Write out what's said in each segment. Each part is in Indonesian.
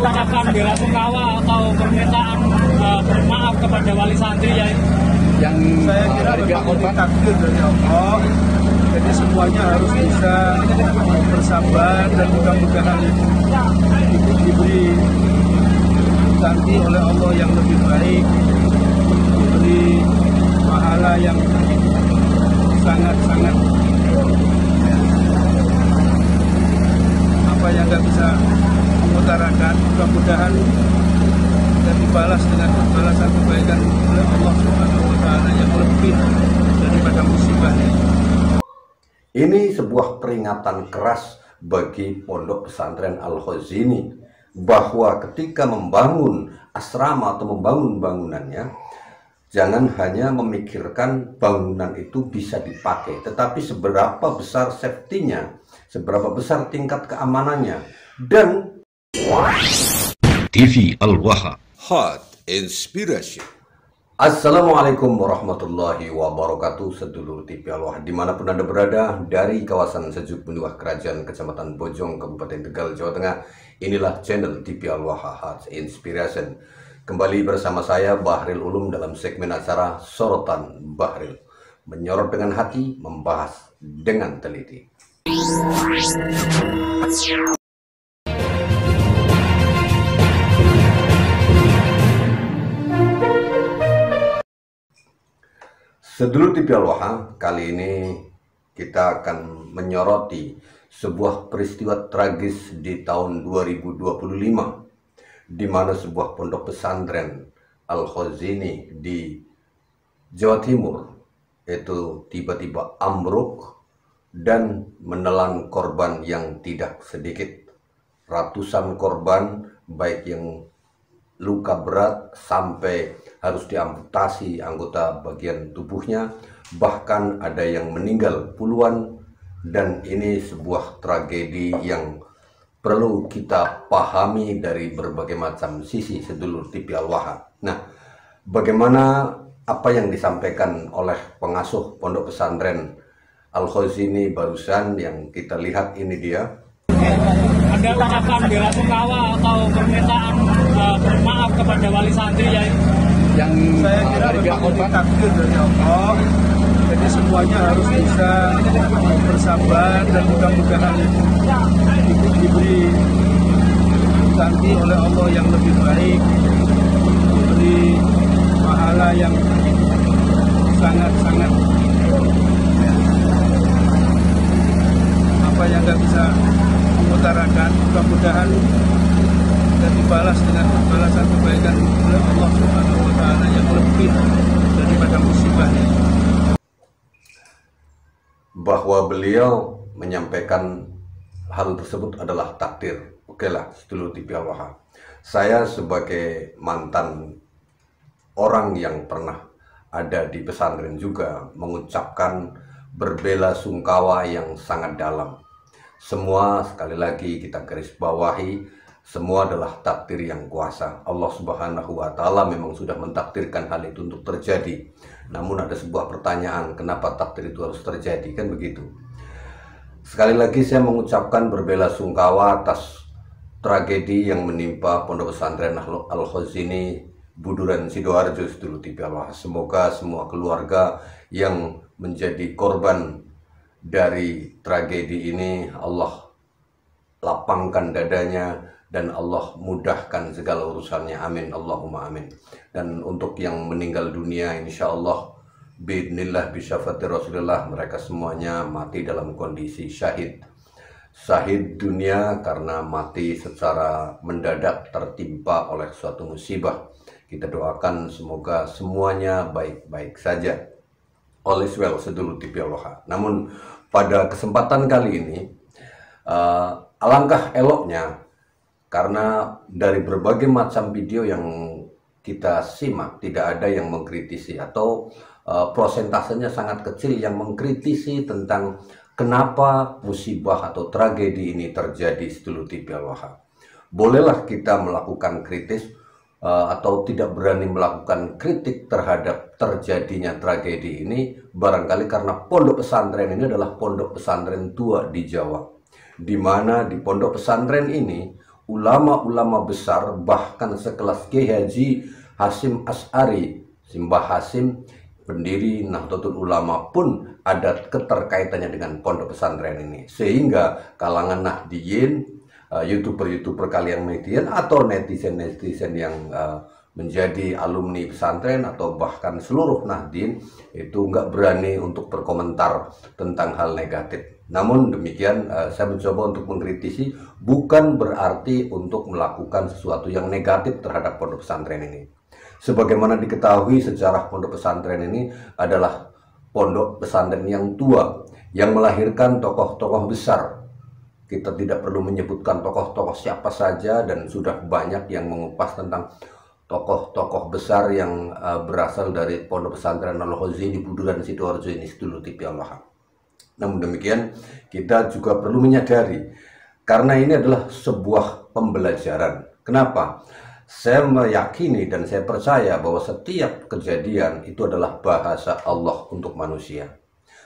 mengucapkan bela sungkawa atau permintaan bermaaf kepada wali santri yang saya kira memang ini takdir dari Allah. Jadi semuanya harus bisa bersabar dan mudah-mudahan itu diberi ganti oleh Allah yang lebih baik, diberi pahala yang sangat-sangat apa yang nggak bisa mengutarakan. Mudah-mudahan dan dibalas dengan balasan kebaikan oleh Allah Subhanahu wa Ta'ala yang lebih daripada musibahnya. Ini sebuah peringatan keras bagi Pondok Pesantren Al-Khazini bahwa ketika membangun asrama atau membangun bangunannya, jangan hanya memikirkan bangunan itu bisa dipakai, tetapi seberapa besar safety-nya, seberapa besar tingkat keamanannya. Dan TV Al-Waha Hot Inspiration. Assalamualaikum warahmatullahi wabarakatuh, sedulur TV Al-Waha dimanapun Anda berada, dari kawasan Sejuk Benua Kerajaan Kecamatan Bojong, Kabupaten Tegal, Jawa Tengah. Inilah channel TV Al-Waha Hot Inspiration. Kembali bersama saya Bahril Ulum dalam segmen acara Sorotan Bahril, menyorot dengan hati, membahas dengan teliti. Sedulur TV Al-Waha, kali ini kita akan menyoroti sebuah peristiwa tragis di tahun 2025, di mana sebuah pondok pesantren Al-Khazini di Jawa Timur itu tiba-tiba ambruk dan menelan korban yang tidak sedikit. Ratusan korban, baik yang luka berat sampai harus diamputasi anggota bagian tubuhnya, bahkan ada yang meninggal puluhan. Dan ini sebuah tragedi yang perlu kita pahami dari berbagai macam sisi, sedulur TV Al-Waha. Nah, bagaimana apa yang disampaikan oleh pengasuh pondok pesantren Al-Khazini barusan yang kita lihat ini dia. Ada ucapan bela sungkawa atau permintaan bermaaf kepada wali santri yang saya kira memang ini takdir dari Allah. Jadi semuanya harus bisa bersabar dan mudah-mudahan itu diberi ganti oleh Allah yang lebih baik, diberi pahala yang sangat-sangat apa yang nggak bisa mengutarakan. Mudah-mudahan dan dibalas dengan balasan kebaikan oleh Allah Subhanahu wa Ta'ala yang lebih daripada musibahnya. Bahwa beliau menyampaikan hal tersebut adalah takdir. Oke lah, sedulur TV Al-Waha, saya sebagai mantan orang yang pernah ada di pesantren juga mengucapkan berbela sungkawa yang sangat dalam. Semua, sekali lagi kita garis bawahi, semua adalah takdir yang kuasa. Allah Subhanahu wa Ta'ala memang sudah mentakdirkan hal itu untuk terjadi. Namun ada sebuah pertanyaan, kenapa takdir itu harus terjadi? Kan begitu. Sekali lagi saya mengucapkan berbela sungkawa atas tragedi yang menimpa pondok pesantren Al-Khazini Buduran Sidoarjo, sedulur TV Al-Waha. Semoga semua keluarga yang menjadi korban dari tragedi ini Allah lapangkan dadanya dan Allah mudahkan segala urusannya. Amin, Allahumma amin. Dan untuk yang meninggal dunia, insya Allah biidznillah bisyafati Rasulullah, mereka semuanya mati dalam kondisi syahid. Syahid dunia karena mati secara mendadak tertimpa oleh suatu musibah. Kita doakan semoga semuanya baik-baik saja. All is well, sedulur TV Al-Waha. Namun pada kesempatan kali ini alangkah eloknya, karena dari berbagai macam video yang kita simak tidak ada yang mengkritisi atau prosentasenya sangat kecil yang mengkritisi tentang kenapa musibah atau tragedi ini terjadi, sedulur TV Al-Waha. Bolehlah kita melakukan kritis atau tidak berani melakukan kritik terhadap terjadinya tragedi ini, barangkali karena pondok pesantren ini adalah pondok pesantren tua di Jawa, di mana di pondok pesantren ini ulama-ulama besar, bahkan sekelas Kiai Haji Hasyim Asy'ari, Simbah Hasyim, pendiri Nahdlatul Ulama pun ada keterkaitannya dengan pondok pesantren ini. Sehingga kalangan Nahdiyin, YouTuber-YouTuber kalian Nahdiyin atau netizen-netizen yang menjadi alumni pesantren atau bahkan seluruh Nahdiyin itu nggak berani untuk berkomentar tentang hal negatif. Namun demikian, saya mencoba untuk mengkritisi, bukan berarti untuk melakukan sesuatu yang negatif terhadap pondok pesantren ini. Sebagaimana diketahui, sejarah pondok pesantren ini adalah pondok pesantren yang tua, yang melahirkan tokoh-tokoh besar. Kita tidak perlu menyebutkan tokoh-tokoh siapa saja, dan sudah banyak yang mengupas tentang tokoh-tokoh besar yang berasal dari pondok pesantren Al-Khazi di Buduran Sidoarjo ini sedulur TV Allah. Namun demikian, kita juga perlu menyadari, karena ini adalah sebuah pembelajaran. Kenapa? Saya meyakini dan saya percaya bahwa setiap kejadian itu adalah bahasa Allah untuk manusia.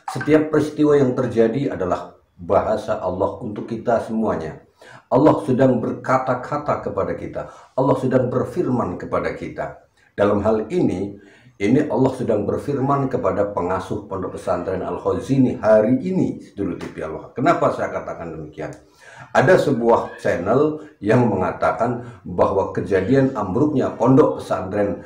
Setiap peristiwa yang terjadi adalah bahasa Allah untuk kita semuanya. Allah sedang berkata-kata kepada kita. Allah sedang berfirman kepada kita. Dalam hal ini Allah sedang berfirman kepada pengasuh pondok pesantren Al-Khazi hari ini, sedulur TV Allah. Kenapa saya katakan demikian? Ada sebuah channel yang mengatakan bahwa kejadian ambruknya pondok pesantren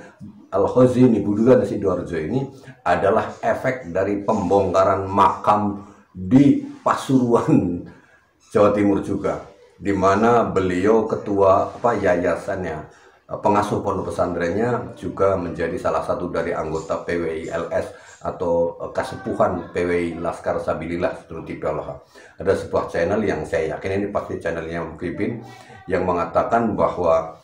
Al-Khazi di Buduran Sidoarjo ini adalah efek dari pembongkaran makam di Pasuruan, Jawa Timur juga, di mana beliau ketua yayasannya, pengasuh pondok pesantrennya juga menjadi salah satu dari anggota PWI LS atau Kasepuhan PWI Laskar Sabilillah sedulur TV Allah. Ada sebuah channel yang saya yakin ini pasti channelnya Mukribin, yang mengatakan bahwa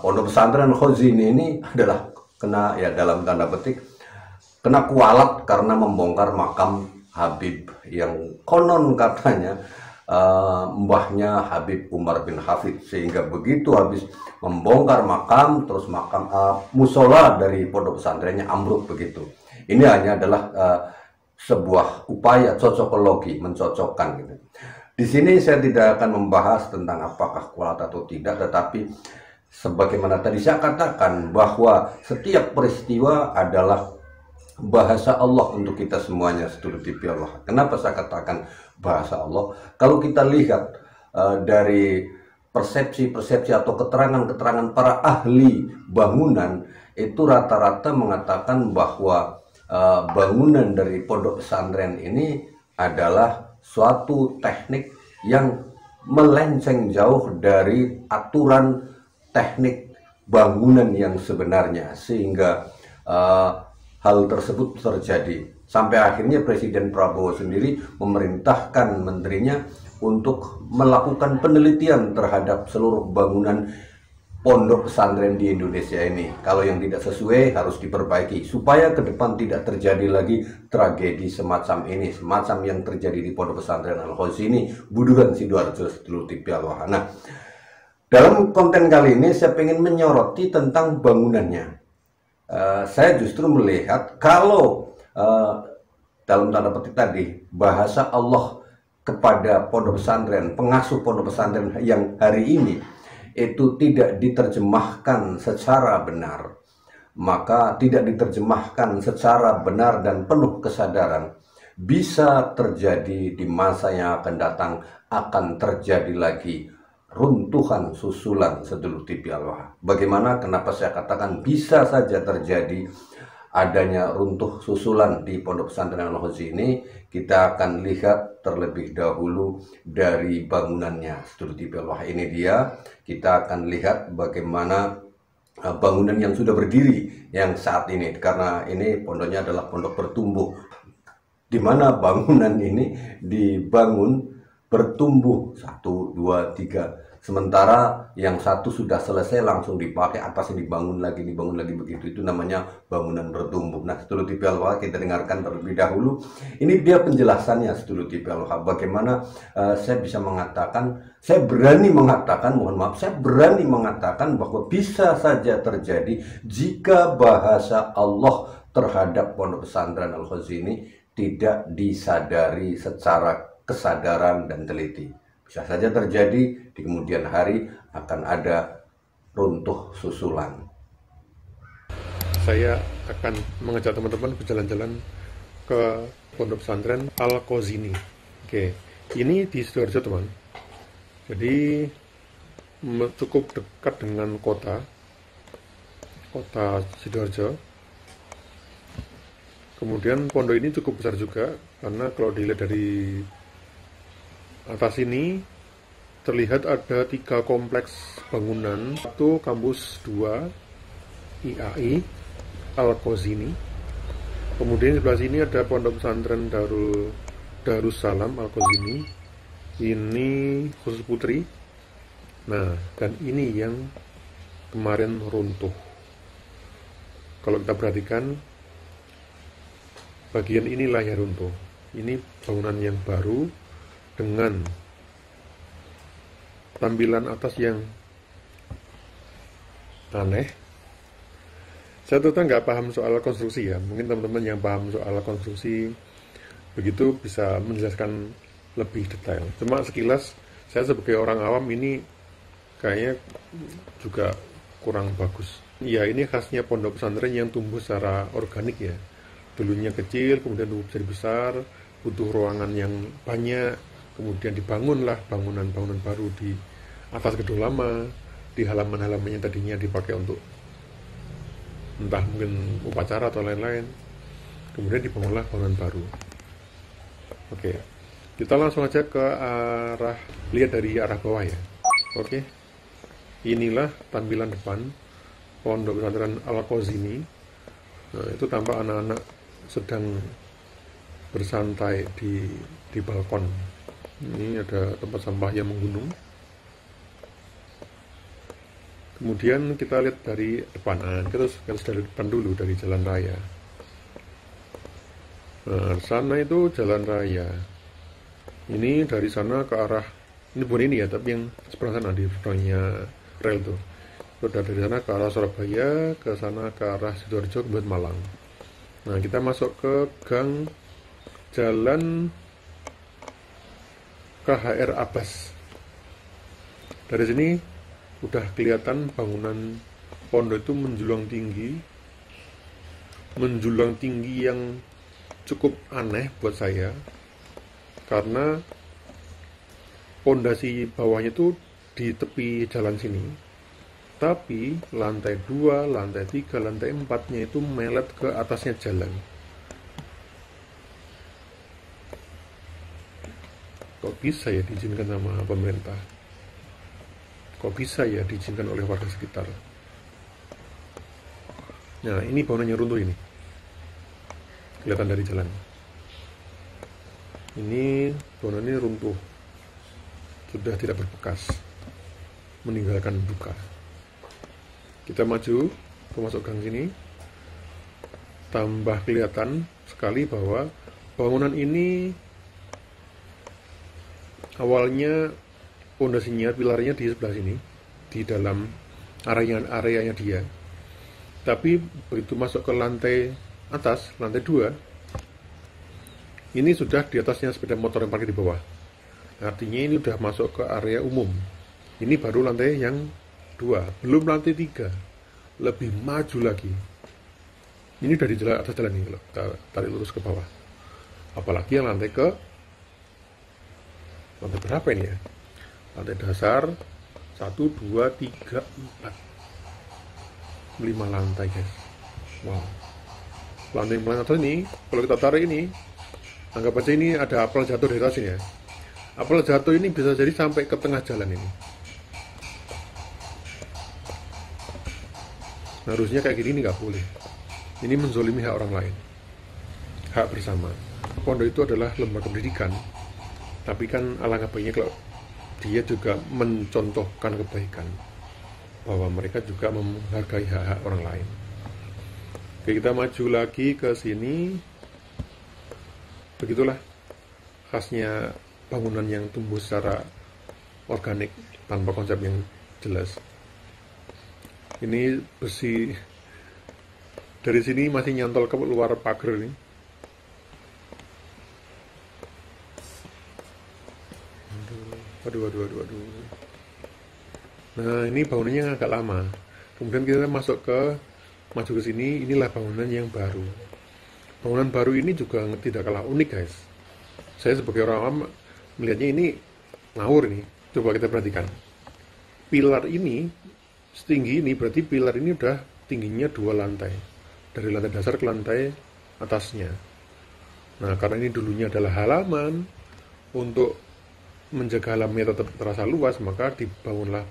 pondok pesantren Al-Khazi ini adalah kena, ya dalam tanda petik, kena kualat karena membongkar makam Habib yang konon katanya mbahnya Habib Umar bin Hafid, sehingga begitu habis membongkar makam, terus makam musola dari pondok pesantrennya ambruk begitu. Ini hanya adalah sebuah upaya cocokologi, mencocokkan gitu. Di sini saya tidak akan membahas tentang apakah kualat atau tidak, tetapi sebagaimana tadi saya katakan bahwa setiap peristiwa adalah bahasa Allah untuk kita semuanya, sedulur TV Allah. Kenapa saya katakan bahasa Allah? Kalau kita lihat dari persepsi-persepsi atau keterangan-keterangan para ahli bangunan, itu rata-rata mengatakan bahwa bangunan dari pondok pesantren ini adalah suatu teknik yang melenceng jauh dari aturan teknik bangunan yang sebenarnya, sehingga hal tersebut terjadi. Sampai akhirnya Presiden Prabowo sendiri memerintahkan menterinya untuk melakukan penelitian terhadap seluruh bangunan pondok pesantren di Indonesia ini. Kalau yang tidak sesuai harus diperbaiki, supaya ke depan tidak terjadi lagi tragedi semacam ini, semacam yang terjadi di pondok pesantren Al-Khazi ini, Buduran Sidoarjo, sedulur TV Allah. Nah, dalam konten kali ini saya ingin menyoroti tentang bangunannya. Saya justru melihat kalau dalam tanda petik tadi, bahasa Allah kepada pondok pesantren, pengasuh pondok pesantren yang hari ini itu tidak diterjemahkan secara benar, maka tidak diterjemahkan secara benar dan penuh kesadaran, bisa terjadi di masa yang akan datang, akan terjadi lagi runtuhan susulan, sedulur TV Allah. Bagaimana? Kenapa saya katakan bisa saja terjadi adanya runtuh susulan di pondok pesantren Al-Khazi ini? Kita akan lihat terlebih dahulu dari bangunannya, sedulur TV Allah. Ini dia, kita akan lihat bagaimana bangunan yang sudah berdiri yang saat ini, karena ini pondoknya adalah pondok bertumbuh, di mana bangunan ini dibangun bertumbuh 1, 2, 3. Sementara yang satu sudah selesai langsung dipakai, atasnya dibangun lagi begitu. Itu namanya bangunan bertumbuh. Nah, sedulur TV Allah, kita dengarkan terlebih dahulu. Ini dia penjelasannya, sedulur TV Allah. Bagaimana saya bisa mengatakan, saya berani mengatakan bahwa bisa saja terjadi jika bahasa Allah terhadap pondok pesantren Al-Khazi ini tidak disadari secara kesadaran dan teliti. Bisa saja terjadi di kemudian hari akan ada runtuh susulan. Saya akan mengajak teman-teman berjalan-jalan ke Pondok Pesantren Al-Qazini. Oke, ini di Sidoarjo, teman. Jadi cukup dekat dengan kota Sidoarjo. Kemudian pondok ini cukup besar juga, karena kalau dilihat dari atas ini terlihat ada 3 kompleks bangunan. 1 kampus, 2 IAI Al-Qazini. Kemudian sebelah sini ada Pondok Pesantren Darussalam Al-Qazini. Ini khusus putri. Nah, dan ini yang kemarin runtuh. Kalau kita perhatikan, bagian inilah yang runtuh. Ini bangunan yang baru dengan tampilan atas yang aneh. Saya ternyata nggak paham soal konstruksi ya. Mungkin teman-teman yang paham soal konstruksi begitu bisa menjelaskan lebih detail. Cuma sekilas saya sebagai orang awam ini kayaknya juga kurang bagus. Ya, ini khasnya pondok pesantren yang tumbuh secara organik ya. Dulunya kecil, kemudian tumbuh jadi besar, butuh ruangan yang banyak, kemudian dibangunlah bangunan-bangunan baru di atas gedung lama, di halaman-halaman yang tadinya dipakai untuk entah mungkin upacara atau lain-lain. Kemudian dibangunlah bangunan baru. Oke, kita langsung aja ke arah, lihat dari arah bawah ya. Oke, inilah tampilan depan Pondok Pesantren Al-Qazini. Nah, itu tampak anak-anak sedang bersantai di balkon. Ini ada tempat sampah yang menggunung. Kemudian kita lihat dari depan. Kita harus dari depan dulu, dari jalan raya. Nah, sana itu jalan raya. Ini dari sana ke arah, ini bukan ini ya, tapi yang seberang sana, di seberangnya rel tuh. Sudah dari sana ke arah Surabaya, ke sana ke arah Sidoarjo, kemudian Malang. Nah, kita masuk ke gang Jalan KHR Abbas. Dari sini udah kelihatan bangunan pondok itu menjulang tinggi yang cukup aneh buat saya, karena pondasi bawahnya itu di tepi jalan sini, tapi lantai 2, lantai 3, lantai 4-nya itu melet ke atasnya jalan. Kok bisa ya diizinkan sama pemerintah? Kok bisa ya diizinkan oleh warga sekitar? Nah, ini bangunan yang runtuh ini. Kelihatan dari jalan. Ini bangunan ini runtuh. Sudah tidak berbekas. Meninggalkan duka. Kita maju ke masuk gang sini. Tambah kelihatan sekali bahwa bangunan ini awalnya pondasinya, pilarnya di sebelah sini, di dalam areanya dia. Tapi begitu masuk ke lantai atas, lantai 2, ini sudah di atasnya sepeda motor yang parkir di bawah. Artinya ini sudah masuk ke area umum. Ini baru lantai yang 2, belum lantai 3, lebih maju lagi. Ini dari jalan atas jalan ini, kita tarik lurus ke bawah. Apalagi yang lantai berapa ini ya? Lantai dasar 1, 2, 3, 4, 5 lantai guys. Wow. Lantai atas ini, kalau kita tarik ini, anggap aja ini ada apel jatuh dari atas ini ya. Apel jatuh ini bisa jadi sampai ke tengah jalan ini. Harusnya kayak gini nggak boleh. Ini menzolimi hak orang lain, hak bersama. Pondok itu adalah lembaga pendidikan, tapi kan alangkah baiknya kalau dia juga mencontohkan kebaikan, bahwa mereka juga menghargai hak-hak orang lain. Oke, kita maju lagi ke sini. Begitulah khasnya bangunan yang tumbuh secara organik tanpa konsep yang jelas. Ini besi dari sini masih nyantol ke luar pagar ini. Waduh. Nah, ini bangunannya agak lama. Kemudian kita maju ke sini, inilah bangunan yang baru. Bangunan baru ini juga tidak kalah unik, guys. Saya sebagai orang awam melihatnya ini ngawur nih. Coba kita perhatikan. Pilar ini setinggi ini, berarti pilar ini udah tingginya 2 lantai. Dari lantai dasar ke lantai atasnya. Nah, karena ini dulunya adalah halaman, untuk menjaga halamannya tetap terasa luas, maka dibuatlah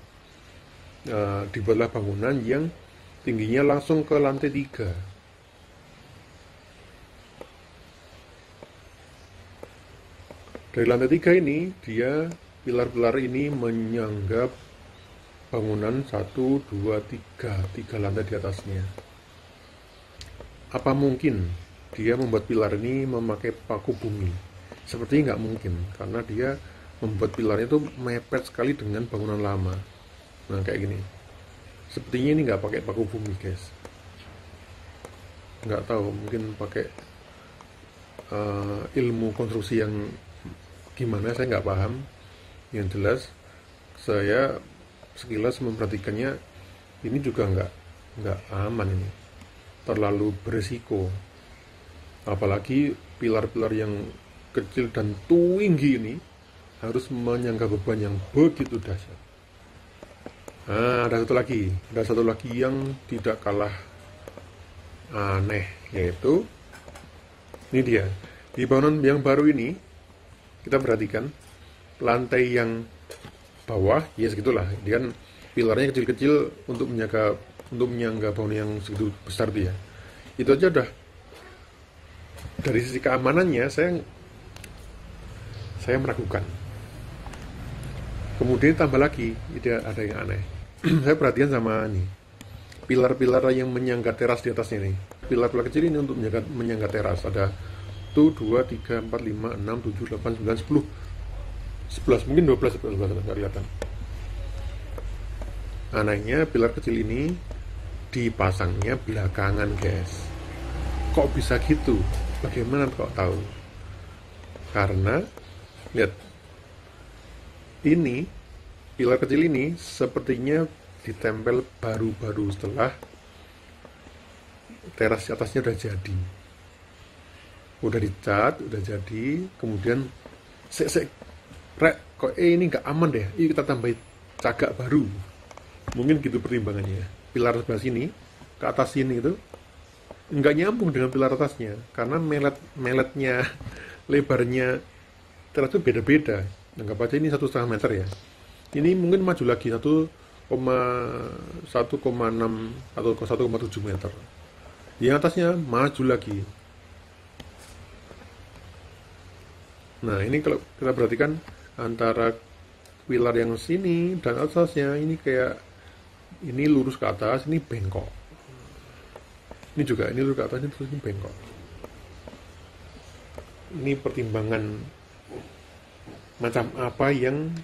bangunan yang tingginya langsung ke lantai 3. Dari lantai 3 ini, pilar-pilar ini menyanggap bangunan 1, 2, 3 lantai di atasnya. Apa mungkin dia membuat pilar ini memakai paku bumi? Sepertinya nggak mungkin, karena dia membuat pilarnya itu mepet sekali dengan bangunan lama. Nah, kayak gini. Sepertinya ini nggak pakai paku bumi, guys. Nggak tahu, mungkin pakai ilmu konstruksi yang gimana, saya nggak paham. Yang jelas, saya sekilas memperhatikannya, ini juga nggak aman ini. Terlalu beresiko. Apalagi pilar-pilar yang kecil dan tinggi ini harus menyangga beban yang begitu dahsyat. Nah, ada satu lagi yang tidak kalah aneh, yaitu ini dia. Di bangunan yang baru ini, kita perhatikan lantai yang bawah, ya segitulah. Dia kan pilarnya kecil-kecil untuk menyangga bangunan yang segitu besar dia. Itu aja udah. Dari sisi keamanannya saya meragukan. Kemudian tambah lagi, ada yang aneh. Saya perhatian sama ini, pilar-pilar yang menyangga teras di atasnya nih. Pilar-pilar kecil ini untuk menyangga teras. Ada 1, 2, 3, 4, 5, 6, 7, 8, 9, 10. 11, mungkin 12, nggak kelihatan. Anehnya, pilar kecil ini dipasangnya belakangan, guys. Kok bisa gitu? Bagaimana kok tahu? Karena lihat, ini pilar kecil ini sepertinya ditempel baru-baru setelah teras atasnya udah jadi, udah dicat, udah jadi. Kemudian kok ini nggak aman deh, yuk kita tambahin cagak baru. Mungkin gitu pertimbangannya. Pilar sebelah sini ke atas sini itu nggak nyambung dengan pilar atasnya, karena meletnya, lebarnya teras itu beda-beda. Anggap aja ini 1,5 meter ya. Ini mungkin maju lagi 1,6 atau 1,7 meter. Yang atasnya maju lagi. Nah, ini kalau kita perhatikan antara pilar yang sini dan atasnya, ini kayak ini lurus ke atas, ini bengkok. Ini juga, ini lurus ke atas, ini terus ini bengkok. Ini pertimbangan macam apa yang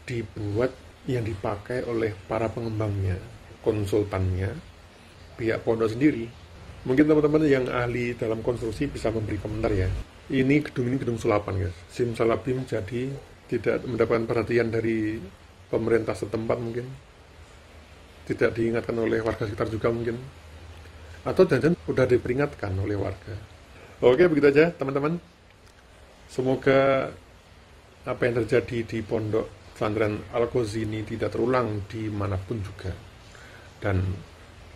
dibuat, yang dipakai oleh para pengembangnya, konsultannya, pihak pondok sendiri. Mungkin teman-teman yang ahli dalam konstruksi bisa memberi komentar ya. Ini gedung sulapan, guys. Simsalabim jadi tidak mendapatkan perhatian dari pemerintah setempat mungkin. Tidak diingatkan oleh warga sekitar juga mungkin. Atau jangan-jangan sudah diperingatkan oleh warga. Oke, begitu aja teman-teman. Semoga apa yang terjadi di pondok pesantren Al-Ghazi ini tidak terulang dimanapun juga. Dan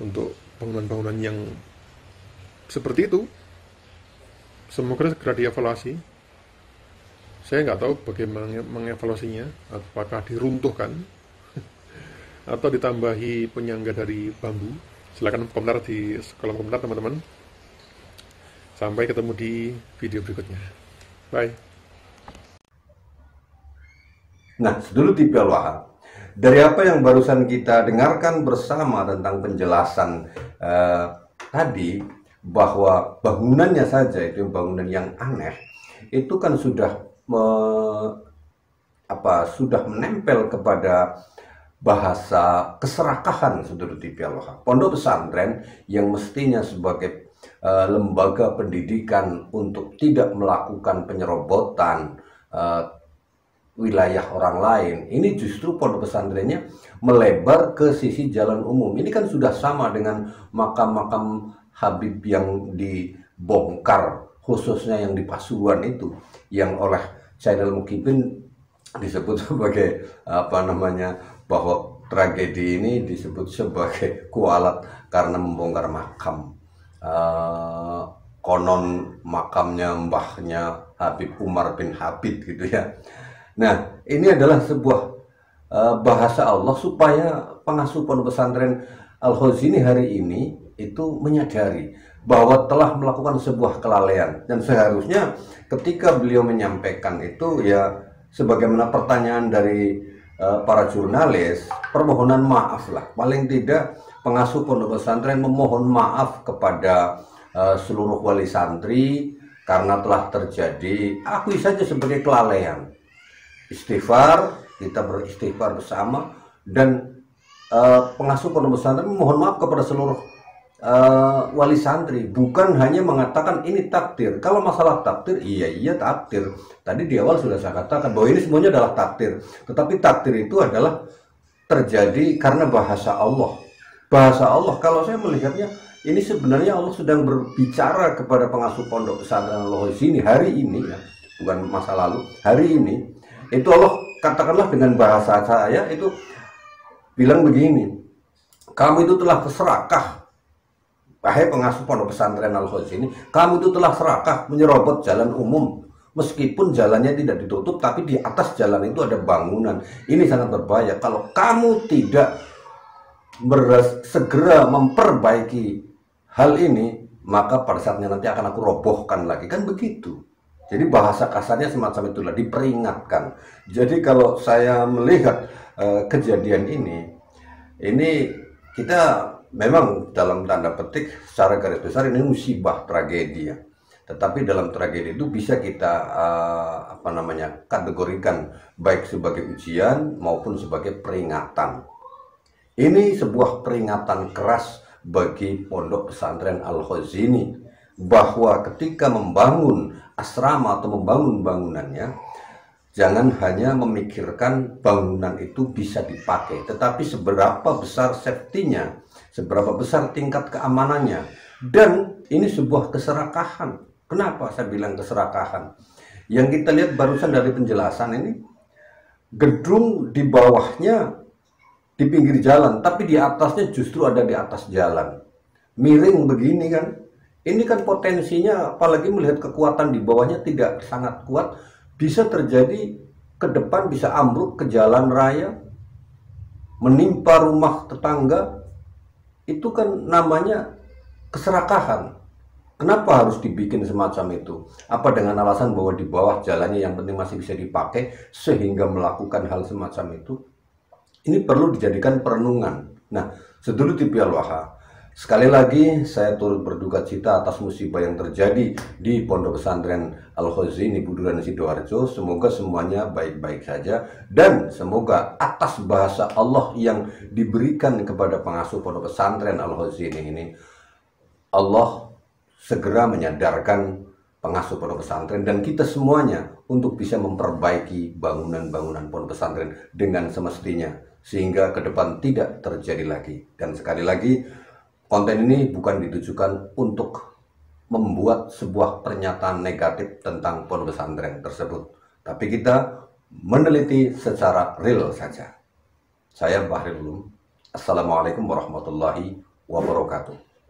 untuk bangunan-bangunan yang seperti itu, semoga segera dievaluasi. Saya nggak tahu bagaimana mengevaluasinya, apakah diruntuhkan atau ditambahi penyangga dari bambu. Silakan komentar di kolom komentar teman-teman. Sampai ketemu di video berikutnya. Bye. Nah, sedulur TV Al-Wahab, dari apa yang barusan kita dengarkan bersama tentang penjelasan tadi, bahwa bangunannya saja itu bangunan yang aneh, itu kan sudah menempel kepada bahasa keserakahan sedulur TV Al-Wahab. Pondok pesantren yang mestinya sebagai lembaga pendidikan untuk tidak melakukan penyerobotan, wilayah orang lain. Ini justru pondok pesantrennya melebar ke sisi jalan umum. Ini kan sudah sama dengan makam-makam Habib yang dibongkar, khususnya yang di Pasuruan itu, yang oleh Zainal Mukibin disebut sebagai bahwa tragedi ini disebut sebagai kualat karena membongkar makam. Konon makamnya mbahnya Habib Umar bin Habib gitu ya. Nah, ini adalah sebuah bahasa Allah supaya pengasuh pondok pesantren Al-Khazini hari ini itu menyadari bahwa telah melakukan sebuah kelalaian, dan seharusnya ketika beliau menyampaikan itu ya sebagaimana pertanyaan dari para jurnalis, permohonan maaf lah, paling tidak pengasuh pondok pesantren memohon maaf kepada seluruh wali santri karena telah terjadi, akui saja sebagai kelalaian. Istighfar, kita beristighfar bersama, dan pengasuh pondok pesantren memohon maaf kepada seluruh wali santri, bukan hanya mengatakan ini takdir. Kalau masalah takdir, iya takdir. Tadi di awal sudah saya katakan bahwa ini semuanya adalah takdir. Tetapi takdir itu adalah terjadi karena bahasa Allah. Bahasa Allah, kalau saya melihatnya, ini sebenarnya Allah sedang berbicara kepada pengasuh pondok pesantren Al-Khazini hari ini ya, bukan masa lalu, hari ini. Itu Allah katakanlah dengan bahasa saya itu bilang begini, kamu itu telah serakah, wahai pengasuh pondok pesantren Al-Khazini, kamu itu telah serakah menyerobot jalan umum, meskipun jalannya tidak ditutup, tapi di atas jalan itu ada bangunan. Ini sangat berbahaya. Kalau kamu tidak segera memperbaiki hal ini, maka pada saatnya nanti akan aku robohkan lagi. Kan begitu. Jadi bahasa kasarnya semacam itulah, diperingatkan. Jadi kalau saya melihat kejadian ini kita memang dalam tanda petik secara garis besar ini musibah, tragedi ya. Tetapi dalam tragedi itu bisa kita kategorikan baik sebagai ujian maupun sebagai peringatan. Ini sebuah peringatan keras bagi pondok pesantren Al-Khazini bahwa ketika membangun asrama atau membangun bangunannya, jangan hanya memikirkan bangunan itu bisa dipakai, tetapi seberapa besar safety-nya, seberapa besar tingkat keamanannya. Dan ini sebuah keserakahan. Kenapa saya bilang keserakahan? Yang kita lihat barusan dari penjelasan ini, gedung di bawahnya di pinggir jalan, tapi di atasnya justru ada di atas jalan. Miring begini kan. Ini kan potensinya, apalagi melihat kekuatan di bawahnya tidak sangat kuat, bisa terjadi ke depan, bisa ambruk ke jalan raya, menimpa rumah tetangga. Itu kan namanya keserakahan. Kenapa harus dibikin semacam itu? Apa dengan alasan bahwa di bawah jalannya yang penting masih bisa dipakai sehingga melakukan hal semacam itu? Ini perlu dijadikan perenungan. Nah, sedulur TV Al-Waha, sekali lagi saya turut berduka cita atas musibah yang terjadi di pondok pesantren Al-Khazini Buduran Sidoarjo. Semoga semuanya baik-baik saja, dan semoga atas bahasa Allah yang diberikan kepada pengasuh pondok pesantren Al-Khazini ini, Allah segera menyadarkan pengasuh pondok pesantren dan kita semuanya untuk bisa memperbaiki bangunan-bangunan pondok pesantren dengan semestinya, sehingga ke depan tidak terjadi lagi. Dan sekali lagi, konten ini bukan ditujukan untuk membuat sebuah pernyataan negatif tentang pondok pesantren tersebut, tapi kita meneliti secara real saja. Saya Bahril Ulum. Assalamualaikum warahmatullahi wabarakatuh.